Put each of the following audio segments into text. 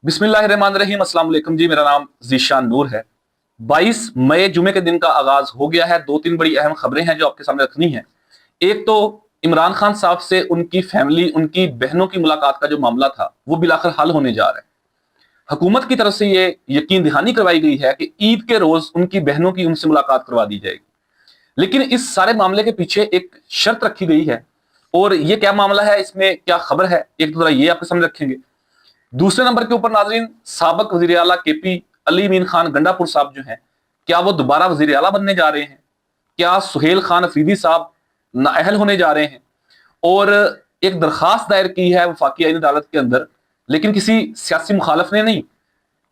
बिस्मिल्लाहिर्रहमानिर्रहीम। अस्सलाम वालेकुम जी, मेरा नाम ज़ीशान नूर है। 22 मई जुमे के दिन का आगाज हो गया है। दो तीन बड़ी अहम खबरें हैं जो आपके सामने रखनी है। एक तो इमरान खान साहब से उनकी फैमिली, उनकी बहनों की मुलाकात का जो मामला था वो बिलाखिर हल होने जा रहा है। हुकूमत की तरफ से ये यकीन दहानी करवाई गई है कि ईद के रोज उनकी बहनों की उनसे मुलाकात करवा दी जाएगी। लेकिन इस सारे मामले के पीछे एक शर्त रखी गई है, और ये क्या मामला है, इसमें क्या खबर है, एक तो जरा ये आपके सामने रखेंगे। दूसरे नंबर के ऊपर नाजरीन, साबक वजीर आला केपी अली मीन खान गंडापुर साहब जो हैं, क्या वो दोबारा वजीर आला बनने जा रहे हैं? क्या सुहेल खान अफरीदी साहब नाअहल होने जा रहे हैं? और एक दरखास्त दायर की है वफाकी आईन अदालत के अंदर, लेकिन किसी सियासी मुखालफ ने नहीं,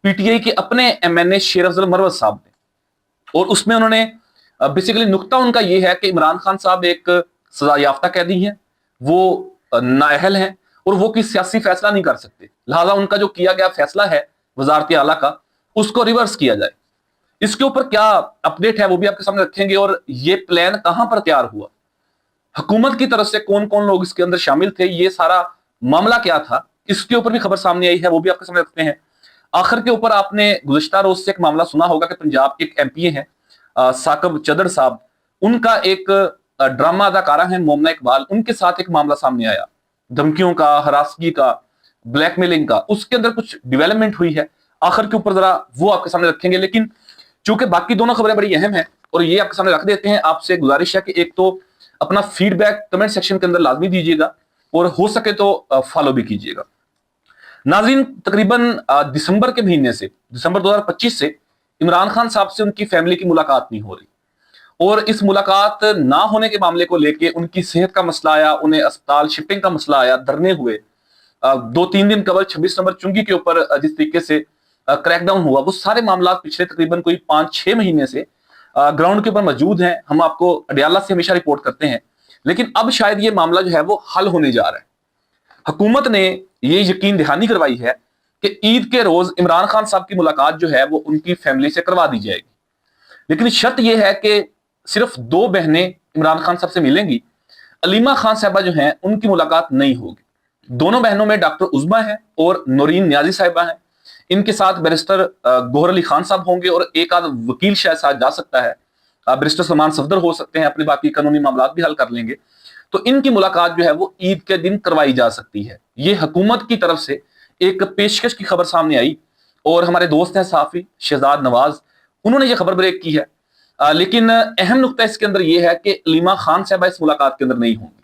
पीटीआई के अपने एमएनए शेर अफजल मरवत साहब ने। और उसमें उन्होंने बेसिकली नुक्ता उनका यह है कि इमरान खान साहब एक सजा याफ्ता कैदी हैं, वो नाअहल हैं और वो किसी सियासी फैसला नहीं कर सकते। लिहाजा उनका जो किया गया फैसला है वजारत आला का, उसको रिवर्स किया जाए। इसके ऊपर क्या अपडेट है वो भी आपके सामने रखेंगे। और ये प्लान कहां पर तैयार हुआ, हुकूमत की तरफ से कौन कौन लोग इसके अंदर शामिल थे, ये सारा मामला क्या था, इसके ऊपर भी खबर सामने आई है, वो भी आपके सामने रखते हैं। आखिर के ऊपर आपने गुज़िश्ता रोज से एक मामला सुना होगा कि पंजाब के एक एमपी हैं साकब चदर साहब, उनका एक ड्रामा अदाकारा है मोमना इकबाल, उनके साथ एक मामला सामने आया, धमकियों का, हरासगी का, ब्लैकमेलिंग का। उसके अंदर कुछ डेवलपमेंट हुई है, आखिर के ऊपर जरा वो आपके सामने रखेंगे। लेकिन चूंकि बाकी दोनों खबरें बड़ी अहम हैं और ये आपके सामने रख देते हैं, आपसे गुजारिश है कि एक तो अपना फीडबैक कमेंट सेक्शन के अंदर लाजमी दीजिएगा और हो सके तो फॉलो भी कीजिएगा। नाज़रीन, तकरीबन दिसंबर के महीने से, दिसंबर 2025 से इमरान खान साहब से उनकी फैमिली की मुलाकात नहीं हो रही, और इस मुलाकात ना होने के मामले को लेके उनकी सेहत का मसला आया, उन्हें अस्पताल शिफ्टिंग का मसला आया, धरने हुए। 2-3 दिन कबल 26 नंबर चुंगी के ऊपर जिस तरीके से क्रैकडाउन हुआ, वो सारे मामला पिछले तकरीबन कोई 5-6 महीने से ग्राउंड के ऊपर मौजूद हैं। हम आपको अडियाला से हमेशा रिपोर्ट करते हैं, लेकिन अब शायद ये मामला जो है वो हल होने जा रहा है। हुकूमत ने ये यकीन दहानी करवाई है कि ईद के रोज इमरान खान साहब की मुलाकात जो है वो उनकी फैमिली से करवा दी जाएगी। लेकिन शर्त यह है कि सिर्फ 2 बहनें इमरान खान साहब से मिलेंगी, अलीमा खान साहबा जो हैं उनकी मुलाकात नहीं होगी। दोनों बहनों में डॉक्टर उज़मा है और नौरीन नियाजी साहिबा हैं। इनके साथ बैरिस्टर गोहर अली खान साहब होंगे और एक आध वकील शायद साथ जा सकता है, बैरिस्टर सलमान सफदर हो सकते हैं, अपने बाकी कानूनी मामला भी हल कर लेंगे। तो इनकी मुलाकात जो है वो ईद के दिन करवाई जा सकती है। ये हुकूमत की तरफ से एक पेशकश की खबर सामने आई, और हमारे दोस्त हैं साफी शहजाद नवाज, उन्होंने ये खबर ब्रेक की है। लेकिन अहम नुकता इसके अंदर यह है कि अलीमा खान साहबा इस मुलाकात के अंदर नहीं होंगी,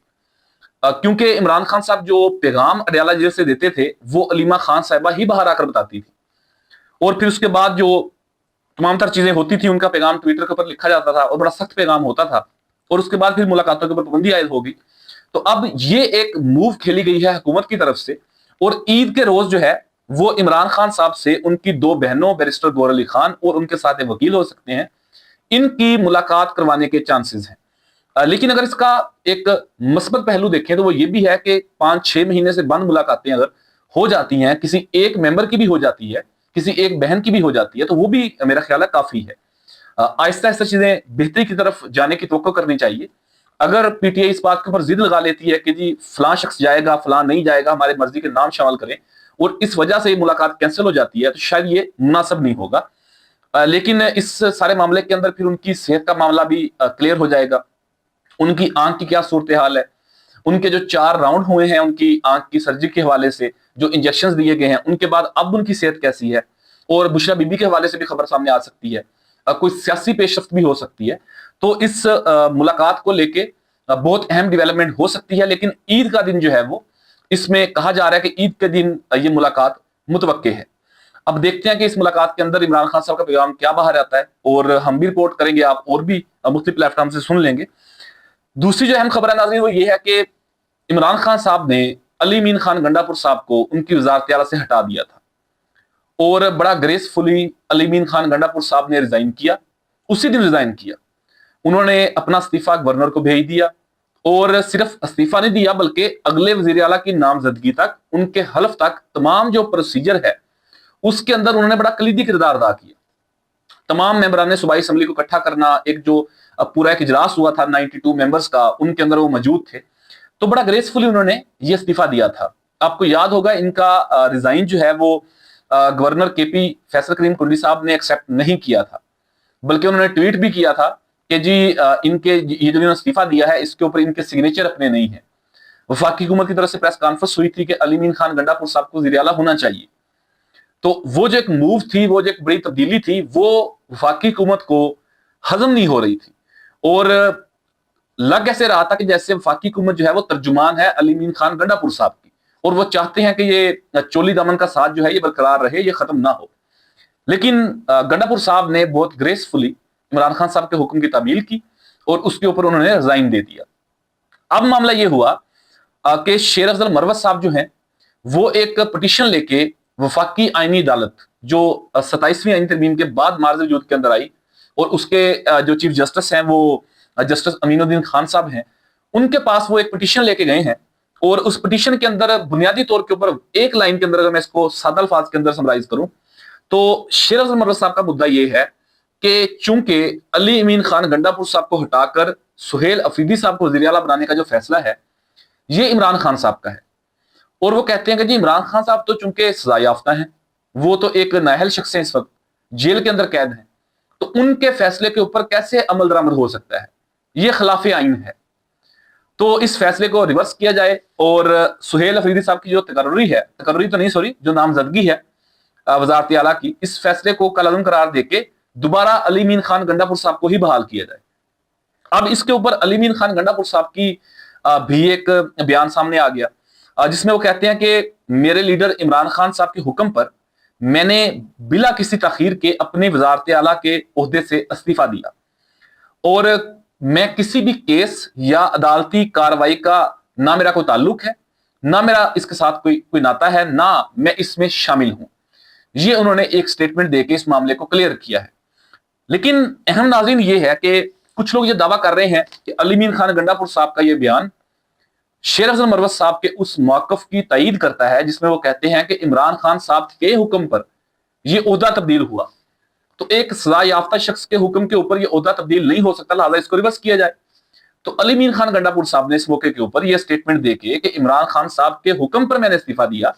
क्योंकि इमरान खान साहब जो पैगाम अडियाला जेल से देते थे वो अलीमा खान साहबा ही बाहर आकर बताती थी, और फिर उसके बाद जो तमाम तर चीजें होती थी, उनका पैगाम ट्विटर के ऊपर लिखा जाता था और बड़ा सख्त पैगाम होता था, और उसके बाद फिर मुलाकातों के ऊपर पाबंदी आयद होगी। तो अब ये एक मूव खेली गई है हुकूमत की तरफ से, और ईद के रोज जो है वो इमरान खान साहब से उनकी 2 बहनों बैरिस्टर गोहर अली खान और उनके साथ एक वकील हो सकते हैं, इनकी मुलाकात करवाने के चांसेस हैं। लेकिन अगर इसका एक मस्बत पहलू देखें तो वो ये भी है कि 5-6 महीने से बंद मुलाकातें अगर हो जाती हैं, किसी एक मेंबर की भी हो जाती है, किसी एक बहन की भी हो जाती है, तो वो भी मेरा ख्याल है काफी है। आहिस्ता आहिस्ता चीजें बेहतरी की तरफ जाने की तवक्को करनी चाहिए। अगर पीटीआई इस बात के ऊपर जिद लगा लेती है कि जी फलां शख्स जाएगा, फलां नहीं जाएगा, हमारे मर्जी के नाम शामिल करें, और इस वजह से ये मुलाकात कैंसिल हो जाती है, तो शायद ये मुनासिब नहीं होगा। लेकिन इस सारे मामले के अंदर फिर उनकी सेहत का मामला भी क्लियर हो जाएगा। उनकी आंख की क्या सूरत हाल है, उनके जो 4 राउंड हुए हैं उनकी आंख की सर्जरी के हवाले से, जो इंजेक्शन दिए गए हैं, उनके बाद अब उनकी सेहत कैसी है, और बुशरा बीबी के हवाले से भी खबर सामने आ सकती है, कोई सियासी पेशरफ्त भी हो सकती है। तो इस मुलाकात को लेके बहुत अहम डेवलपमेंट हो सकती है। लेकिन ईद का दिन जो है वो, इसमें कहा जा रहा है कि ईद के दिन ये मुलाकात मुतवक्के है। अब देखते हैं कि इस मुलाकात के अंदर इमरान खान साहब का पैगाम क्या बाहर आता है, और हम भी रिपोर्ट करेंगे, आप और भी मुख्तलिफ प्लेटफॉर्म से सुन लेंगे। दूसरी जो अहम खबर है नाज़रीन वो ये है कि इमरान खान साहब ने अली मीन खान गंडापुर साहब को उनकी वजारत आला से हटा दिया था, और बड़ा ग्रेसफुली अली मीन खान गंडापुर साहब ने रिजाइन किया। उसी दिन रिजाइन किया, उन्होंने अपना इस्तीफा गवर्नर को भेज दिया, और सिर्फ इस्तीफा नहीं दिया बल्कि अगले वजीर आला की नामजदगी तक, उनके हल्फ तक, तमाम जो प्रोसीजर है उसके अंदर उन्होंने बड़ा कलीदी किरदार अदा किया। तमाम मेंबरान ने सूबाई असम्बली को इकट्ठा करना, एक जो पूरा एक इजलास हुआ था 92 मेंबर्स का, उनके अंदर वो मौजूद थे, तो बड़ा ग्रेसफुली उन्होंने ये इस्तीफा दिया था। आपको याद होगा इनका रिजाइन जो है वो गवर्नर KP फैसल करीम कुंडी साहब ने एक्सेप्ट नहीं किया था, बल्कि उन्होंने ट्वीट भी किया था कि जी इनके ये जो इस्तीफा दिया है इसके ऊपर इनके सिग्नेचर अपने नहीं है। वफाकी हुकूमत की तरफ से प्रेस कॉन्फ्रेंस हुई थी कि अली मीन खान गंडापुर साहब को वज़ीर आला होना चाहिए। तो वो जो एक मूव थी, वो जो एक बड़ी तब्दीली थी, वो वफाकी हुकूमत को हजम नहीं हो रही थी और लग ऐसे रहा था कि जैसे वफाकी हुकूमत जो है वो तर्जुमान है अली मीन खान गंडापुर साहब की, और वो चाहते हैं कि ये चोली दामन का साथ जो है ये बरकरार रहे, ये खत्म ना हो। लेकिन गंडापुर साहब ने बहुत ग्रेसफुली इमरान खान साहब के हुक्म की तामील की और उसके ऊपर उन्होंने रिजाइन दे दिया। अब मामला ये हुआ कि शेर अफजल मरवत साहब जो हैं वो एक पिटीशन लेके वफाकी आईनी अदालत जो 27वीं आईनी तरमीम के बाद मार्ज वजूद के अंदर आई, और उसके जो चीफ जस्टिस हैं वो जस्टिस अमीनुद्दीन खान साहब हैं, उनके पास वो एक पिटीशन लेके गए हैं। और उस पिटीशन के अंदर बुनियादी तौर के ऊपर एक लाइन के अंदर अगर मैं इसको सादा अल्फाज के अंदर समराइज करूं तो शेर अफजल मरवत साहब का मुद्दा ये है कि चूंकि अली अमीन खान गंडापुर साहब को हटाकर सुहेल अफरीदी साहब को वज़ीर आला बनाने का जो फैसला है ये इमरान खान साहब का है, और वो कहते हैं कि जी इमरान खान साहब तो चूंकि सजा याफ्ता हैं, वो तो एक नाअहल शख्स हैं, इस वक्त जेल के अंदर कैद हैं, तो उनके फैसले के ऊपर कैसे अमल दरामद हो सकता है, ये खिलाफ आइन है। तो इस फैसले को रिवर्स किया जाए और सुहेल अफरीदी साहब की जो तकर्री तो नहीं सॉरी जो नामजदगी है वजारत आला की, इस फैसले को कलअज़म करार देके दोबारा अली मीन खान गंडापुर साहब को ही बहाल किया जाए। अब इसके ऊपर अली मीन खान गंडापुर साहब की भी एक बयान सामने आ गया जिसमें वो कहते हैं कि मेरे लीडर इमरान खान साहब के हुक्म पर मैंने बिला किसी तखीर के अपने वजारत आला के ओहदे से इस्तीफा दिया, और मैं किसी भी केस या अदालती कार्रवाई का ना मेरा कोई ताल्लुक है, ना मेरा इसके साथ कोई नाता है, ना मैं इसमें शामिल हूं। ये उन्होंने एक स्टेटमेंट देके इस मामले को क्लियर किया है। लेकिन अहम नाज़रीन ये है कि कुछ लोग ये दावा कर रहे हैं कि अली मीन खान गंडापुर साहब का ये बयान शेर अफजल मरवत साहब के उस मौक़िफ़ की तईद करता है जिसमें वो कहते हैं कि इमरान खान साहब के हुक्म पर ये ओहदा तब्दील हुआ, तो एक सजा याफ्ता शख्स के हुक्म के ऊपर ये ओहदा तब्दील नहीं हो सकता, लिहाजा इसको रिवर्स किया जाए। तो अली मीन खान गंडापुर साहब ने इस मौके के ऊपर यह स्टेटमेंट देके कि इमरान खान साहब के हुक्म पर मैंने इस्तीफा दिया,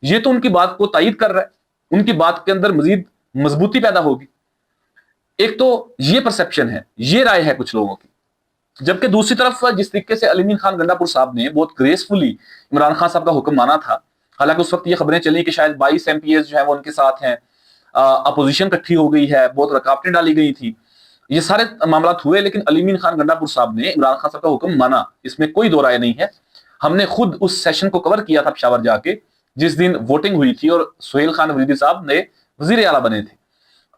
ये तो उनकी बात को तायद कर रहा है, उनकी बात के अंदर मजीद मजबूती पैदा होगी। एक तो ये परसेप्शन है, ये राय है कुछ लोगों की, जबकि दूसरी तरफ जिस तरीके से अली मीन खान गंडापुर साहब ने बहुत ग्रेसफुली इमरान खान साहब का हुक्म माना था, हालांकि उस वक्त ये खबरें चली कि शायद 22 MPs जो है वो उनके साथ हैं, अपोजिशन इकट्ठी हो गई है, बहुत रुकावटें डाली गई थी, ये सारे मामला हुए, लेकिन अली मीन खान गंडापुर साहब ने इमरान खान साहब का हुक्म माना, इसमें कोई दो राय नहीं है। हमने खुद उस सेशन को कवर किया था पेशावर जाके जिस दिन वोटिंग हुई थी और सुहेल खान अफरीदी साहब ने वजीर आला बने थे।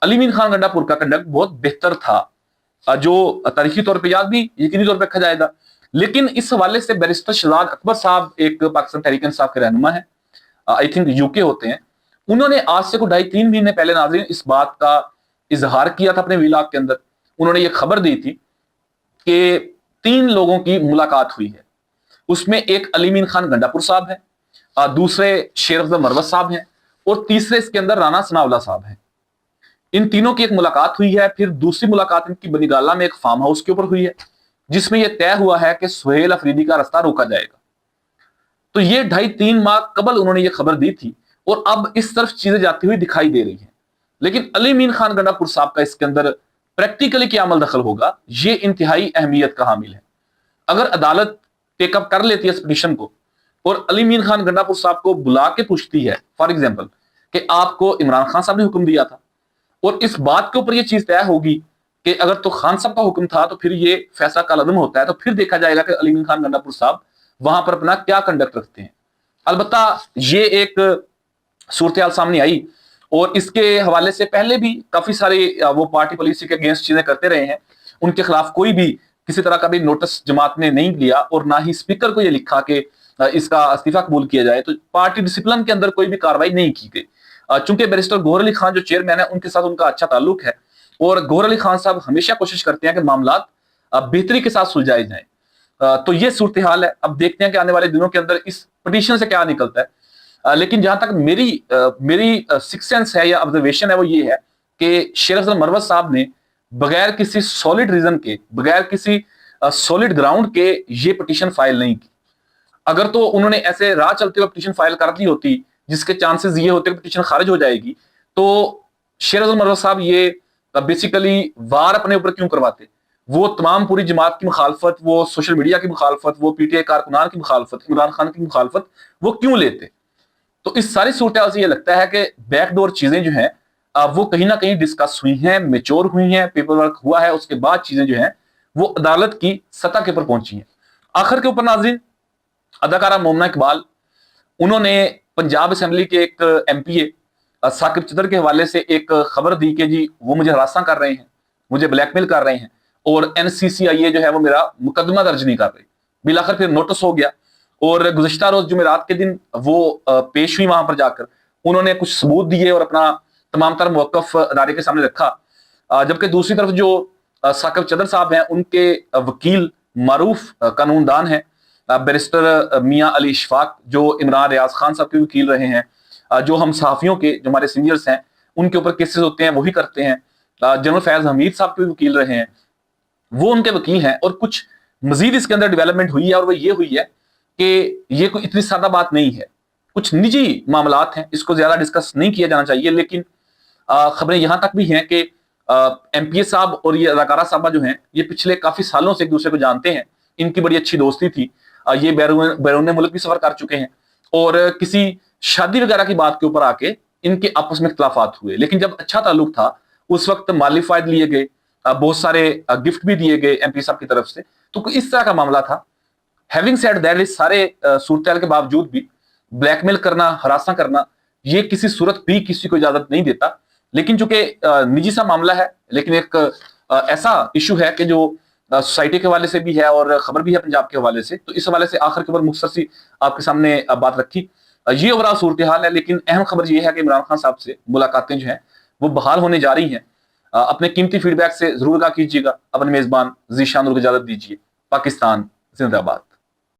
अली मीन खान गंडापुर का कंडक्ट बहुत बेहतर था, जो तारीखी तौर पर याद भी यकीनी तौर पर रखा जाएगा। लेकिन इस हवाले से बैरिस्टर शहजाद अकबर साहब एक पाकिस्तान तहरीक इंसाफ के रहनुमा है, आई थिंक यूके होते हैं, उन्होंने आज से को 2.5-3 महीने पहले नाज़रीन इस बात का इजहार किया था अपने व्लॉग के अंदर। उन्होंने ये खबर दी थी कि 3 लोगों की मुलाकात हुई है, उसमें एक अली मीन खान गंडापुर साहब है, दूसरे शेर अफजल मरवत साहब हैं, और तीसरे इसके अंदर राना सनाउल्लाह साहब हैं। इन तीनों की एक मुलाकात हुई है। फिर दूसरी मुलाकात इनकी बनीगाला में एक फार्म हाउस के ऊपर हुई है जिसमें यह तय हुआ है कि सुहेल अफरीदी का रास्ता रोका जाएगा। तो ये 2.5-3 माह कबल उन्होंने ये खबर दी थी और अब इस तरफ चीजें जाती हुई दिखाई दे रही हैं। लेकिन अली मीन खान गंडापुर साहब का इसके अंदर प्रैक्टिकली क्या अमल दखल होगा, ये इंतहाई अहमियत का हामिल है। अगर अदालत टेकअप कर लेती है इस पिटीशन को और अली मीन खान गंडापुर साहब को बुला के पूछती है फॉर एग्जाम्पल कि आपको इमरान खान साहब ने हुक्म दिया था, और इस बात के ऊपर यह चीज तय होगी कि अगर तो खान साहब का हुक्म था तो फिर ये फैसला कलअदम होता है, तो फिर देखा जाएगा कि अली मीन खान गंडापुर साहब वहां पर अपना क्या कंडक्ट रखते हैं। अलबत्ता ये एक सूरत हाल सामने आई और इसके हवाले से पहले भी काफी सारे वो पार्टी पॉलिसी के अगेंस्ट चीजें करते रहे हैं, उनके खिलाफ कोई भी किसी तरह का भी नोटिस जमात ने नहीं लिया और ना ही स्पीकर को यह लिखा कि इसका इस्तीफा कबूल किया जाए। तो पार्टी डिसिप्लिन के अंदर कोई भी कार्रवाई नहीं की गई। चूंकि बैरिस्टर गौहर अली खान जो चेयरमैन है उनके साथ उनका अच्छा ताल्लुक है और गौहर अली खान साहब हमेशा कोशिश करते हैं कि मामला बेहतरी के साथ सुलझाए जाएं। तो ये सूरत हाल है। अब देखते हैं कि आने वाले दिनों के अंदर इस पिटीशन से क्या निकलता है। लेकिन जहां तक मेरी सिक्स सेंस है या ऑब्जर्वेशन है वो ये है कि शेर अफजल मरवत साहब ने बगैर किसी सॉलिड रीजन के, बगैर किसी सॉलिड ग्राउंड के ये पिटीशन फाइल नहीं की। अगर तो उन्होंने ऐसे राह चलते हुए पिटीशन फाइल कर दी होती جس کے چانسز یہ ہوتے ہیں کہ پٹیشن خارج ہو جائے گی، تو شیر افضل مروت صاحب یہ بیسیکلی وار اپنے اوپر کیوں کرواتے؟ وہ تمام پوری جماعت کی مخالفت، وہ سوشل میڈیا کی مخالفت، وہ پی ٹی آئی کارکنان کی مخالفت، عمران خان کی مخالفت وہ کیوں لیتے؟ تو اس ساری صورتحال سے یہ لگتا ہے کہ بیک ڈور چیزیں جو ہیں وہ کہیں نہ کہیں ڈسکس ہوئی ہیں، میچور ہوئی ہیں، پیپر ورک ہوا ہے، اس کے بعد چیزیں جو ہیں وہ عدالت کی سطح کے اوپر پہنچی ہیں۔ آخر کے اوپر ناظرین، اداکارہ مومنہ اقبال انہوں نے پنجاب اسمبلی کے ایک ایم پی اے ثاقب چدر کے حوالے سے ایک خبر دی کہ جی وہ مجھے ہراساں کر رہے ہیں، مجھے بلیک میل کر رہے ہیں، اور این سی سی آئی اے جو ہے وہ میرا مقدمہ درج نہیں کر رہی۔ بالآخر پھر نوٹس ہو گیا، اور گزشتہ روز جمعرات کے دن وہ پیش ہوئی وہاں پر جا کر، انہوں نے کچھ ثبوت دیے اور اپنا تمام تر موقف ادارے کے سامنے رکھا، جبکہ دوسری طرف جو ثاقب چدر صاحب ہیں ان کے وکیل معروف قانون دان ہیں بیرسٹر میاں علی اشفاق، جو عمران ریاض خان صاحب کے وکیل رہے ہیں، جو ہم صحافیوں کے جو ہمارے سینئرز ہیں ان کے اوپر کیسز ہوتے ہیں وہی کرتے ہیں، جنرل فیض حمید صاحب کے وکیل رہے ہیں، وہ ان کے وکیل ہیں۔ اور کچھ مزید اس کے اندر ڈیولپمنٹ ہوئی ہے، اور وہ یہ ہوئی ہے کہ یہ کوئی اتنی سادہ بات نہیں ہے، کچھ نجی معاملات ہیں، اس کو زیادہ ڈسکس نہیں کیا جانا چاہیے، لیکن خبریں یہاں تک بھی ہیں کہ ایم پی اے صاحب اور یہ اداکارہ صاحبہ جو ہیں یہ پچھلے کافی سالوں سے ایک دوسرے کو جانتے ہیں، ان کی بڑی اچھی دوستی تھی، یہ بیرون ملک بھی سفر کر چکے ہیں، اور کسی شادی وغیرہ کی بات کے اوپر آ کے ان کے آپس میں اختلافات ہوئے، لیکن جب اچھا تعلق تھا اس وقت مالی فائد لیے گئے، بہت سارے گفٹ بھی دیے گئے ایم پی صاحب کی طرف سے، تو اس طرح کا معاملہ تھا۔ ہیونگ سیڈ دیٹ، اس سارے صورتحال کے باوجود بھی بلیک میل کرنا، ہراساں کرنا، یہ کسی صورت بھی کسی کو اجازت نہیں دیتا، لیکن چونکہ نجی سا معاملہ ہے، لیکن ایک ایسا ایشو ہے کہ جو سوسائٹی کے حوالے سے بھی ہے اور خبر بھی ہے پنجاب کے حوالے سے، تو اس حوالے سے آخر کے اوپر مختصر سی آپ کے سامنے بات رکھی۔ یہ اوورآل صورتحال ہے، لیکن اہم خبر یہ ہے کہ عمران خان صاحب سے ملاقاتیں جو ہیں وہ بحال ہونے جا رہی ہیں۔ اپنے قیمتی فیڈ بیک سے ضرور آگاہ کیجیے گا۔ اپنے میزبان ذیشان نور کو اجازت دیجیے۔ پاکستان زندہ باد۔